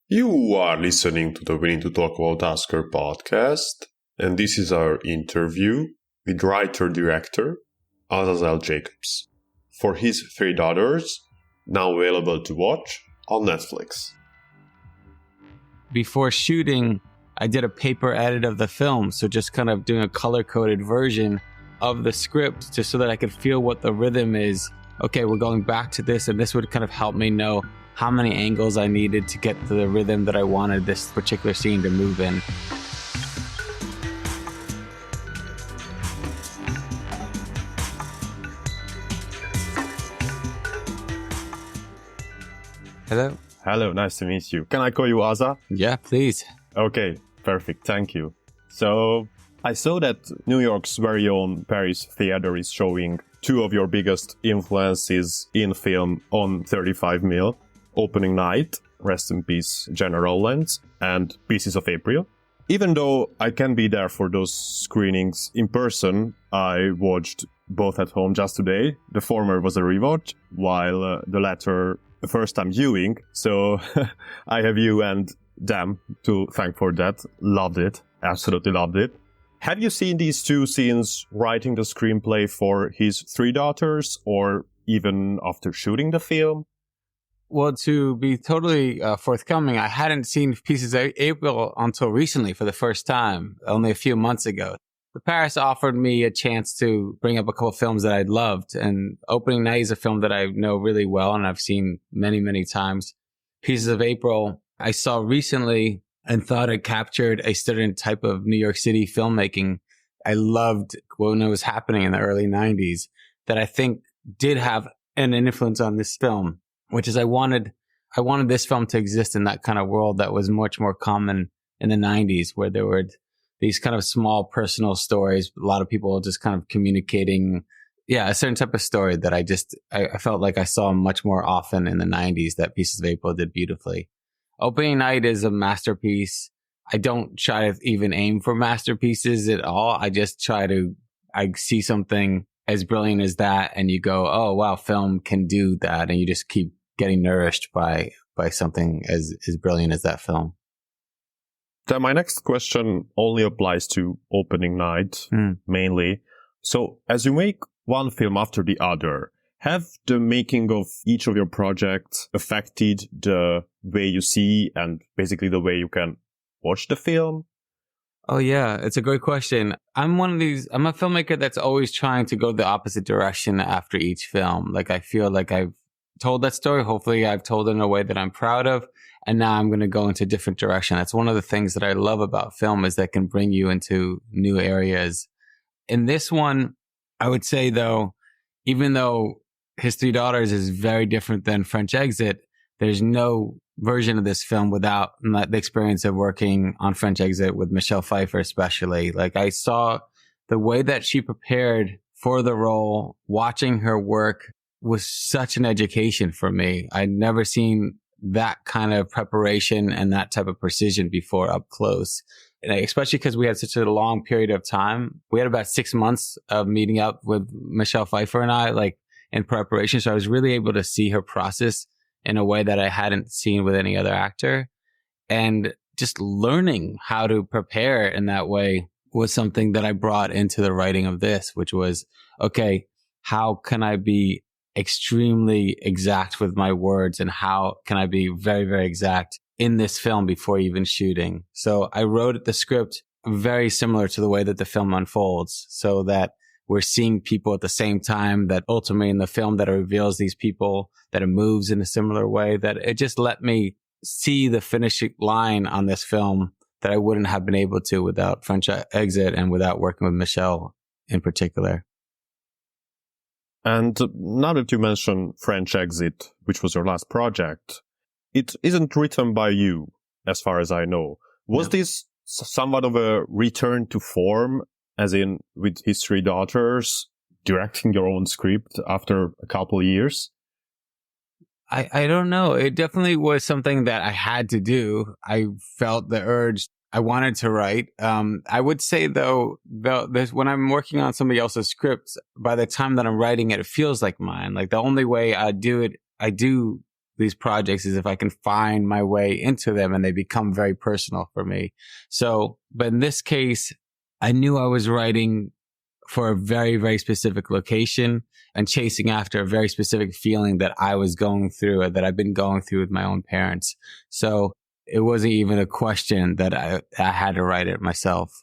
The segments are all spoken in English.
You are listening to the We Need to Talk About Oscar podcast, and this is our interview with writer-director Azazel Jacobs for his Three Daughters, now available to watch on Netflix. Before shooting, I did a paper edit of the film, so just kind of doing a color-coded version of the script just so that I could feel what the rhythm is. Okay, we're going back to this, and this would kind of help me know how many angles I needed to get to the rhythm that I wanted this particular scene to move in. Hello? Hello, nice to meet you. Can I call you Aza? Yeah, please. Okay, perfect, thank you. So, I saw that New York's very own Paris Theatre is showing two of your biggest influences in film on 35mm. Opening Night, rest in peace, Jenna Rowlands, and Pieces of April. Even though I can be there for those screenings in person, I watched both at home just today. The former was a rewatch, while the latter a first-time viewing. So I have you and them to thank for that. Loved it. Absolutely loved it. Have you seen these two scenes writing the screenplay for his Three Daughters, or even after shooting the film? Well, to be totally forthcoming, I hadn't seen Pieces of April until recently for the first time, only a few months ago. The Paris offered me a chance to bring up a couple of films that I'd loved, and Opening Night is a film that I know really well and I've seen many, many times. Pieces of April, I saw recently and thought it captured a certain type of New York City filmmaking. I loved when it was happening in the early 90s that I think did have an influence on this film, which is I wanted this film to exist in that kind of world that was much more common in the 90s, where there were these kind of small personal stories, a lot of people just kind of communicating, a certain type of story that I felt like I saw much more often in the 90s that Pieces of April did beautifully. Opening Night is a masterpiece. I don't try to even aim for masterpieces at all. I just I see something as brilliant as that, and you go, oh, wow, film can do that. And you just keep getting nourished by something as brilliant as that film. Then my next question only applies to Opening Night, mainly. So, as you make one film after the other, have the making of each of your projects affected the way you see and basically the way you can watch the film? Oh, yeah. It's a great question. I'm a filmmaker that's always trying to go the opposite direction after each film. Like, I feel like I've told that story. Hopefully, I've told it in a way that I'm proud of. And now I'm going to go into a different direction. That's one of the things that I love about film, is that can bring you into new areas. In this one, I would say, though, even though His Three Daughters is very different than French Exit, there's no version of this film without the experience of working on French Exit with Michelle Pfeiffer, especially. Like, I saw the way that she prepared for the role. Watching her work was such an education for me. I'd never seen that kind of preparation and that type of precision before up close. And especially because we had such a long period of time. We had about 6 months of meeting up with Michelle Pfeiffer and I, like, in preparation. So I was really able to see her process in a way that I hadn't seen with any other actor. And just learning how to prepare in that way was something that I brought into the writing of this, which was, okay, how can I be extremely exact with my words, and how can I be very, very exact in this film before even shooting? So I wrote the script very similar to the way that the film unfolds, so that we're seeing people at the same time, that ultimately in the film that it reveals these people, that it moves in a similar way, that it just let me see the finishing line on this film that I wouldn't have been able to without French Exit and without working with Michelle in particular. And now that you mention French Exit, which was your last project, it isn't written by you, as far as I know. Was this somewhat of a return to form, as in with His Three Daughters, directing your own script after a couple of years? I don't know. It definitely was something that I had to do. I felt the urge. I wanted to write. I would say, though, when I'm working on somebody else's script, by the time that I'm writing it, it feels like mine. Like, the only way I do it, I do these projects is if I can find my way into them and they become very personal for me. So, but in this case, I knew I was writing for a very, very specific location and chasing after a very specific feeling that I was going through or that I've been going through with my own parents. So it wasn't even a question that I had to write it myself.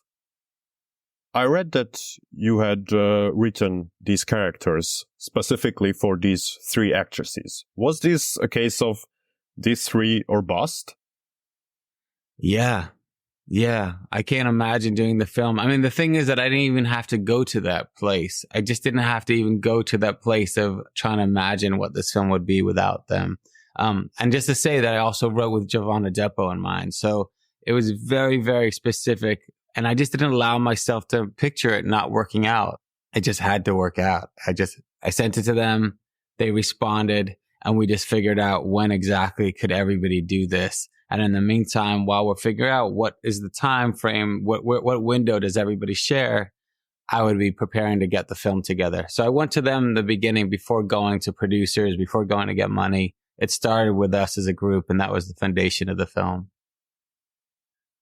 I read that you had written these characters specifically for these three actresses. Was this a case of these three or bust? Yeah. I can't imagine doing the film. I mean, the thing is that I didn't even have to go to that place. I just didn't have to even go to that place of trying to imagine what this film would be without them. And just to say that I also wrote with Giovanna Depo in mind. So it was very, very specific. And I just didn't allow myself to picture it not working out. It just had to work out. I sent it to them. They responded and we just figured out when exactly could everybody do this. And in the meantime, while we're figuring out what is the time frame, what window does everybody share, I would be preparing to get the film together. So I went to them in the beginning before going to producers, before going to get money. It started with us as a group, and that was the foundation of the film.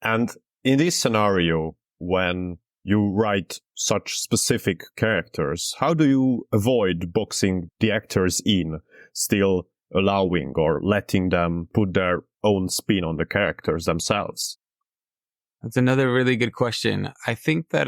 And in this scenario, when you write such specific characters, how do you avoid boxing the actors in, still allowing or letting them put their own spin on the characters themselves? That's another really good question. I think that,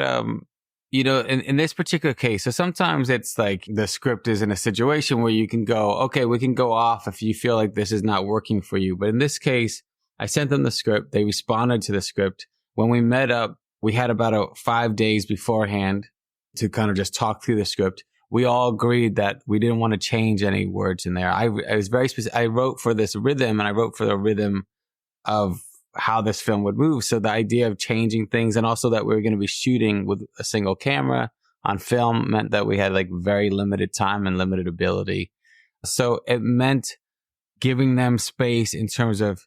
in this particular case, so sometimes it's like the script is in a situation where you can go, okay, we can go off if you feel like this is not working for you. But in this case, I sent them the script. They responded to the script. When we met up, we had about 5 days beforehand to kind of just talk through the script. We all agreed that we didn't want to change any words in there. I was very specific. I wrote for this rhythm, and I wrote for the rhythm of how this film would move. So the idea of changing things, and also that we were going to be shooting with a single camera on film, meant that we had like very limited time and limited ability. So it meant giving them space in terms of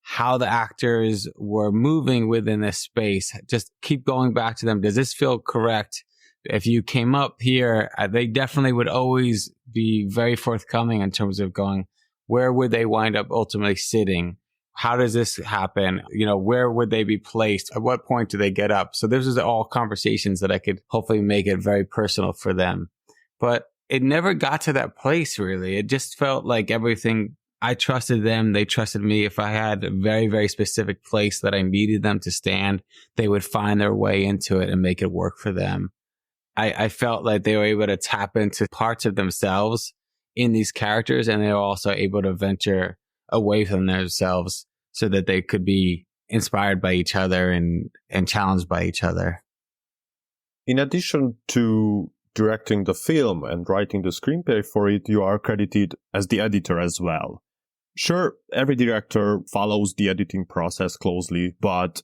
how the actors were moving within this space. Just keep going back to them. Does this feel correct? If you came up here, they definitely would always be very forthcoming in terms of going, where would they wind up ultimately sitting? How does this happen? Where would they be placed? At what point do they get up? So this is all conversations that I could hopefully make it very personal for them. But it never got to that place, really. It just felt like everything, I trusted them. They trusted me. If I had a very, very specific place that I needed them to stand, they would find their way into it and make it work for them. I felt like they were able to tap into parts of themselves in these characters, and they were also able to venture away from themselves so that they could be inspired by each other and challenged by each other. In addition to directing the film and writing the screenplay for it, you are credited as the editor as well. Sure, every director follows the editing process closely, but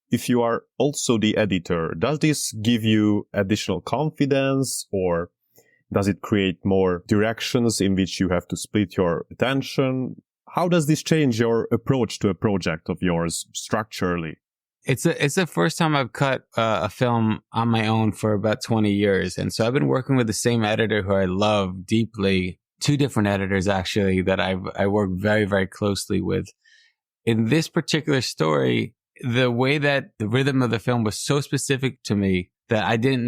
if you are also the editor, does this give you additional confidence, or does it create more directions in which you have to split your attention? How does this change your approach to a project of yours structurally? It's the first time I've cut a film on my own for about 20 years. And so I've been working with the same editor who I love deeply. 2 different editors, actually, that I work very, very closely with. In this particular story, the way that the rhythm of the film was so specific to me that I didn't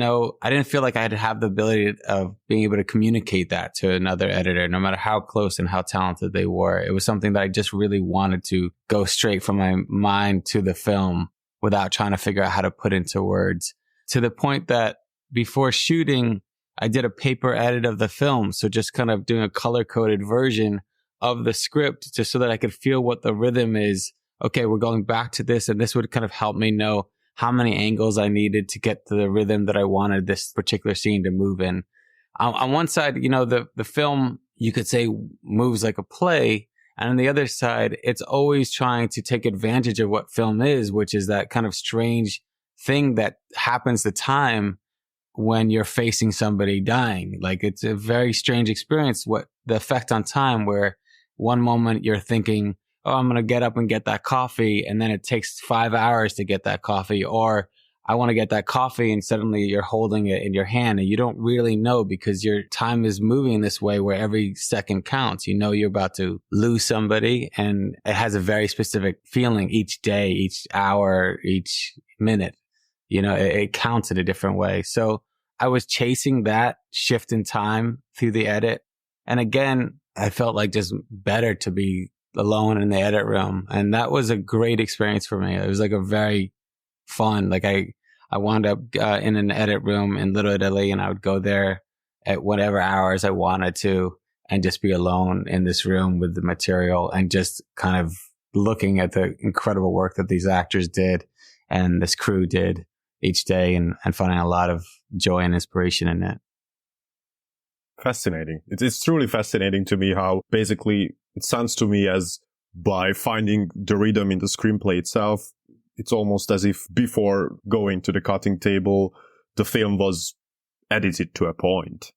feel like I had to have the ability of being able to communicate that to another editor, no matter how close and how talented they were. It was something that I just really wanted to go straight from my mind to the film without trying to figure out how to put into words, to the point that before shooting, I did a paper edit of the film. So just kind of doing a color coded version of the script just so that I could feel what the rhythm is. Okay, we're going back to this, and this would kind of help me know how many angles I needed to get to the rhythm that I wanted this particular scene to move in. On one side, the film, you could say, moves like a play. And on the other side, it's always trying to take advantage of what film is, which is that kind of strange thing that happens to time when you're facing somebody dying. Like, it's a very strange experience, what the effect on time, where one moment you're thinking, oh, I'm going to get up and get that coffee, and then it takes 5 hours to get that coffee. Or I want to get that coffee, and suddenly you're holding it in your hand and you don't really know because your time is moving this way where every second counts. You know, you're about to lose somebody, and it has a very specific feeling each day, each hour, each minute. You know, it counts in a different way. So I was chasing that shift in time through the edit. And again, I felt like just better to be alone in the edit room. And that was a great experience for me. It was like a very fun, like I wound up in an edit room in Little Italy, and I would go there at whatever hours I wanted to and just be alone in this room with the material and just kind of looking at the incredible work that these actors did and this crew did each day, and finding a lot of joy and inspiration in it. Fascinating. It's truly fascinating to me how basically it sounds to me as by finding the rhythm in the screenplay itself, it's almost as if before going to the cutting table, the film was edited to a point.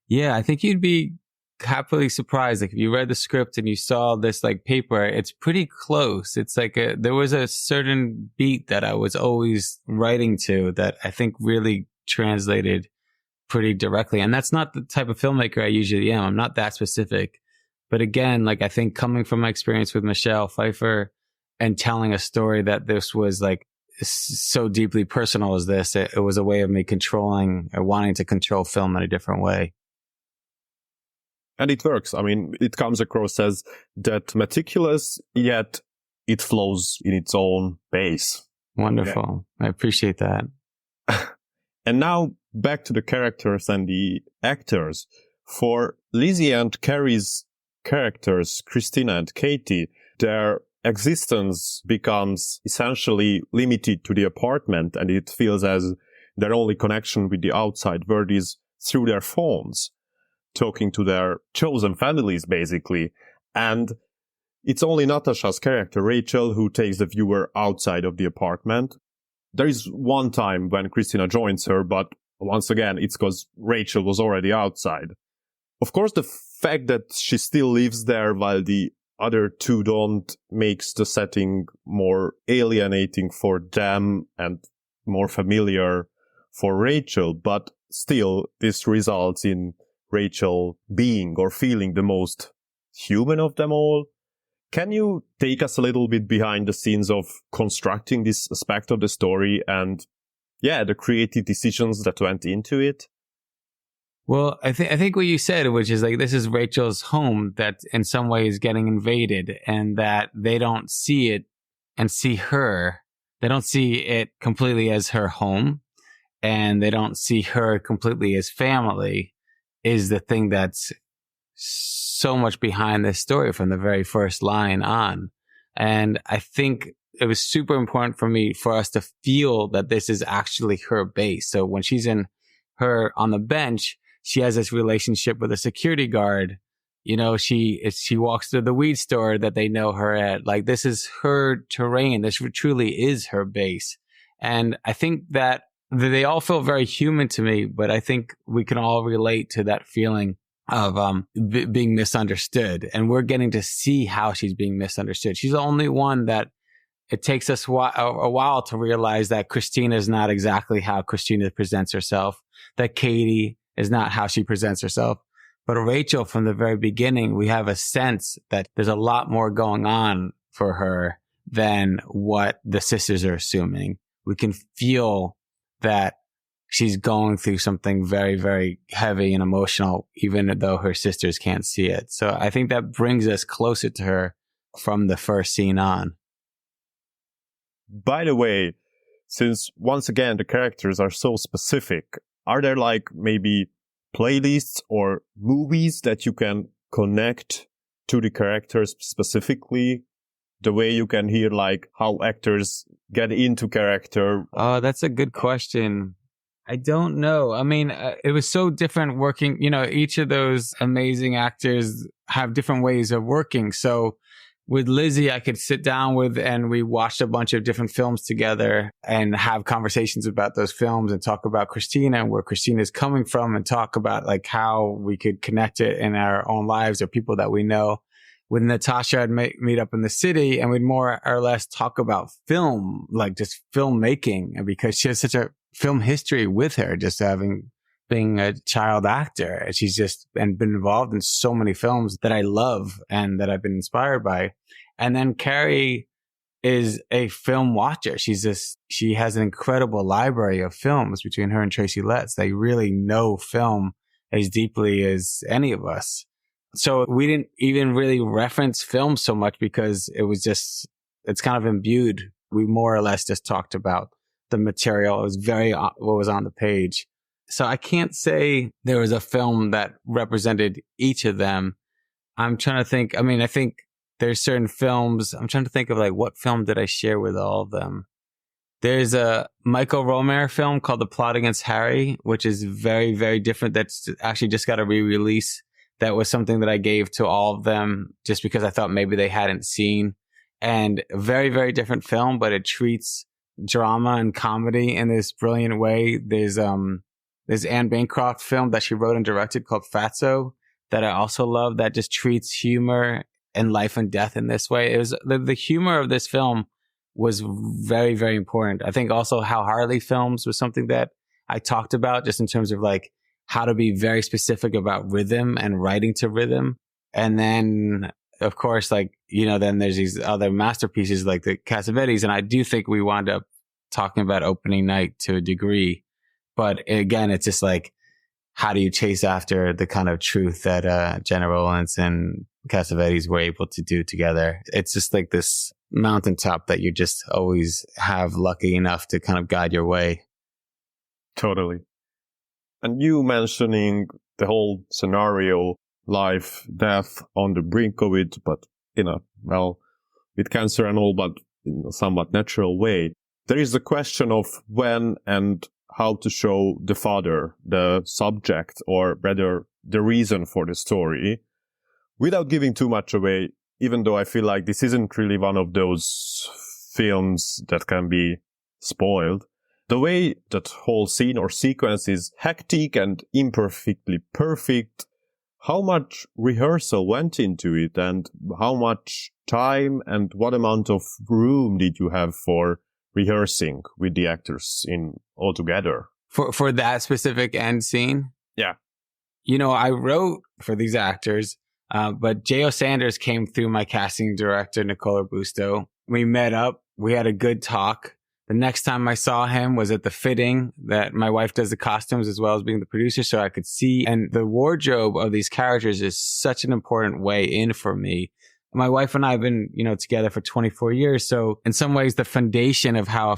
Yeah, I think you'd be happily surprised. Like if you read the script and you saw this like paper, it's pretty close. It's like there was a certain beat that I was always writing to that I think really translated pretty directly. And that's not the type of filmmaker I usually am. I'm not that specific. But again, like I think coming from my experience with Michelle Pfeiffer and telling a story that this was like so deeply personal as this, it was a way of me controlling or wanting to control film in a different way. And it works. I mean, it comes across as that meticulous, yet it flows in its own pace. Wonderful. Yeah. I appreciate that. And now back to the characters and the actors. For Lizzie and Carrie's characters, Christina and Katie, their existence becomes essentially limited to the apartment, and it feels as their only connection with the outside world is through their phones, talking to their chosen families, basically. And it's only Natasha's character, Rachel, who takes the viewer outside of the apartment. There is one time when Christina joins her, but once again, it's because Rachel was already outside. Of course, the fact that she still lives there while the other two don't makes the setting more alienating for them and more familiar for Rachel, but still, this results in Rachel being or feeling the most human of them all. Can you take us a little bit behind the scenes of constructing this aspect of the story and, the creative decisions that went into it? Well, I think what you said, which is like, this is Rachel's home that in some way is getting invaded, and that they don't see it and see her. They don't see it completely as her home, and they don't see her completely as family, is the thing that's so much behind this story from the very first line on. And I think it was super important for us to feel that this is actually her base. So when she's on the bench, she has this relationship with a security guard. You know, she walks through the weed store that they know her at. Like, this is her terrain. This truly is her base. And I think that they all feel very human to me, but I think we can all relate to that feeling of being misunderstood. And we're getting to see how she's being misunderstood. She's the only one that it takes us a while to realize that Christina is not exactly how Christina presents herself, that Katie is not how she presents herself. But Rachel, from the very beginning, we have a sense that there's a lot more going on for her than what the sisters are assuming. We can feel that she's going through something very, very heavy and emotional, even though her sisters can't see it. So I think that brings us closer to her from the first scene on. By the way, since once again the characters are so specific, are there like maybe playlists or movies that you can connect to the characters specifically? The way you can hear like how actors get into character? Oh, that's a good question. I don't know. I mean, it was so different working, each of those amazing actors have different ways of working. So with Lizzie, I could sit down and we watched a bunch of different films together and have conversations about those films and talk about Christina and where Christina is coming from and talk about like how we could connect it in our own lives or people that we know. with Natasha, I'd meet up in the city and we'd more or less talk about film, like just filmmaking. And because she has such a film history with her, just being a child actor. And she's just been involved in so many films that I love and that I've been inspired by. And then Carrie is a film watcher. She has an incredible library of films between her and Tracy Letts. They really know film as deeply as any of us. So we didn't even really reference film so much because it's kind of imbued. We more or less just talked about the material. It was what was on the page. So I can't say there was a film that represented each of them. I'm trying to think. I mean, I think there's certain films. I'm trying to think of like, what film did I share with all of them? There's a Michael Romer film called The Plot Against Harry, which is very, very different. That's actually just got a re-release. That was something that I gave to all of them just because I thought maybe they hadn't seen. And a very, very different film, but it treats drama and comedy in this brilliant way. There's Anne Bancroft film that she wrote and directed called Fatso that I also love, that just treats humor and life and death in this way. It was the humor of this film was very, very important. I think also How Harley films was something that I talked about just in terms of like how to be very specific about rhythm and writing to rhythm. And then, of course, like, then there's these other masterpieces like the Cassavetes. And I do think we wound up talking about Opening Night to a degree. But again, it's just like, how do you chase after the kind of truth that Jenna Rollins and Cassavetes were able to do together? It's just like this mountaintop that you just always have lucky enough to kind of guide your way. Totally. And you mentioning the whole scenario, life, death on the brink of it, but with cancer and all, but in a somewhat natural way. There is the question of when and how to show the father, the subject, or rather the reason for the story, without giving too much away, even though I feel like this isn't really one of those films that can be spoiled. The way that whole scene or sequence is hectic and imperfectly perfect, how much rehearsal went into it and how much time and what amount of room did you have for rehearsing with the actors in altogether? For that specific end scene? Yeah. I wrote for these actors, but J.O. Sanders came through my casting director, Nicola Busto. We met up. We had a good talk. The next time I saw him was at the fitting that my wife does the costumes as well as being the producer, so I could see. And the wardrobe of these characters is such an important way in for me. My wife and I have been, together for 24 years. So in some ways, the foundation of how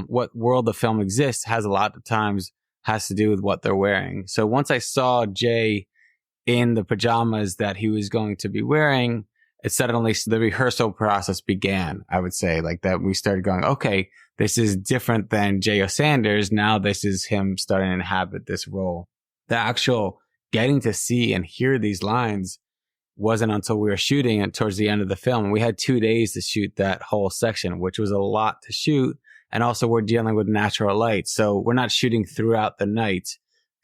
what world the film exists has a lot of times has to do with what they're wearing. So once I saw Jay in the pajamas that he was going to be wearing, it suddenly, the rehearsal process began, I would say, like that. We started going, okay, this is different than J.O. Sanders. Now this is him starting to inhabit this role. The actual getting to see and hear these lines wasn't until we were shooting it towards the end of the film. We had 2 days to shoot that whole section, which was a lot to shoot. And also we're dealing with natural light. So we're not shooting throughout the night,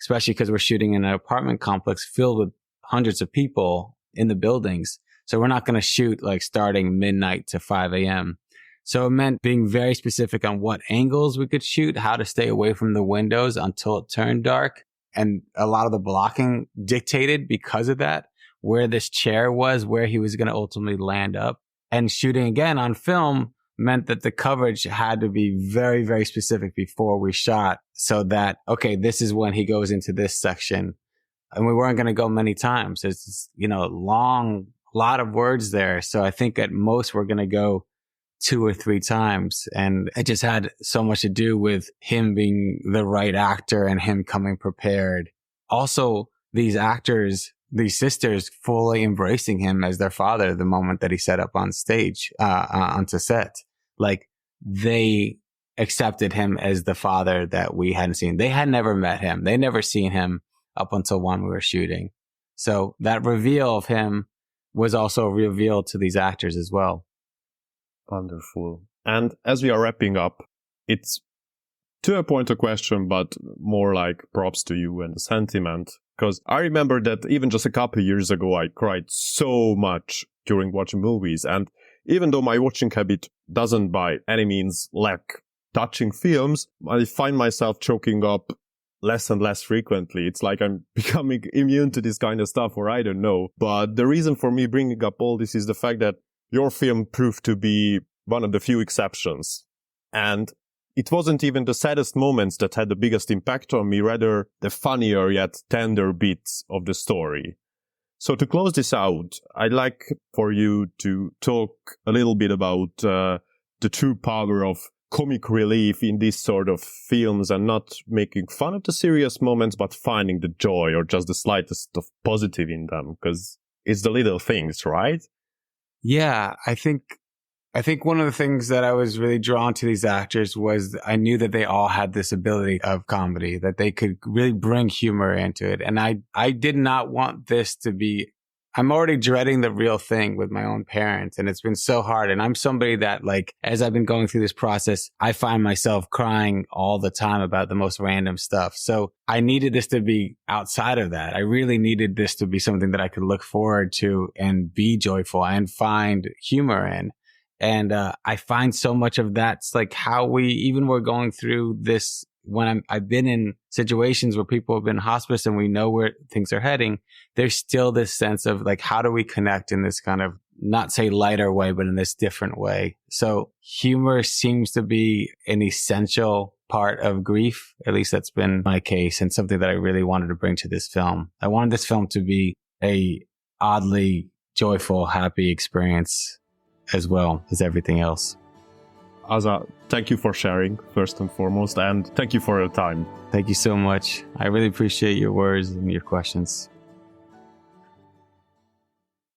especially because we're shooting in an apartment complex filled with hundreds of people in the buildings. So we're not going to shoot like starting midnight to 5 a.m. So it meant being very specific on what angles we could shoot, how to stay away from the windows until it turned dark. And a lot of the blocking dictated because of that, where this chair was, where he was going to ultimately land up. And shooting again on film meant that the coverage had to be very, very specific before we shot so that, okay, this is when he goes into this section. And we weren't going to go many times. It's, long, lot of words there. So I think at most we're going to go 2 or 3 times. And it just had so much to do with him being the right actor and him coming prepared. Also, these actors, these sisters fully embracing him as their father the moment that he set up on stage, onto set. Like they accepted him as the father that we hadn't seen. They had never met him. They never seen him up until when we were shooting. So that reveal of him was also revealed to these actors as well. Wonderful. And as we are wrapping up, it's to a point a question, but more like props to you and the sentiment Because I remember that even just a couple of years ago, I cried so much during watching movies. And even though my watching habit doesn't by any means lack touching films, I find myself choking up less and less frequently. It's like I'm becoming immune to this kind of stuff, or I don't know. But the reason for me bringing up all this is the fact that your film proved to be one of the few exceptions. And it wasn't even the saddest moments that had the biggest impact on me, rather the funnier yet tender bits of the story. So to close this out, I'd like for you to talk a little bit about the true power of comic relief in these sort of films, and not making fun of the serious moments, but finding the joy or just the slightest of positive in them, because it's the little things, right? Yeah, I think one of the things that I was really drawn to these actors was I knew that they all had this ability of comedy, that they could really bring humor into it. And I did not want this to be, I'm already dreading the real thing with my own parents, and it's been so hard. And I'm somebody that, like, as I've been going through this process, I find myself crying all the time about the most random stuff. So I needed this to be outside of that. I really needed this to be something that I could look forward to and be joyful and find humor in. And I find so much of that's like how we even were going through this when I've been in situations where people have been in hospice and we know where things are heading. There's still this sense of like, how do we connect in this kind of, not say lighter way, but in this different way. So humor seems to be an essential part of grief. At least that's been my case, and something that I really wanted to bring to this film. I wanted this film to be a oddly joyful, happy experience as well as everything else. Aza, thank you for sharing, first and foremost, and thank you for your time. Thank you so much. I really appreciate your words and your questions.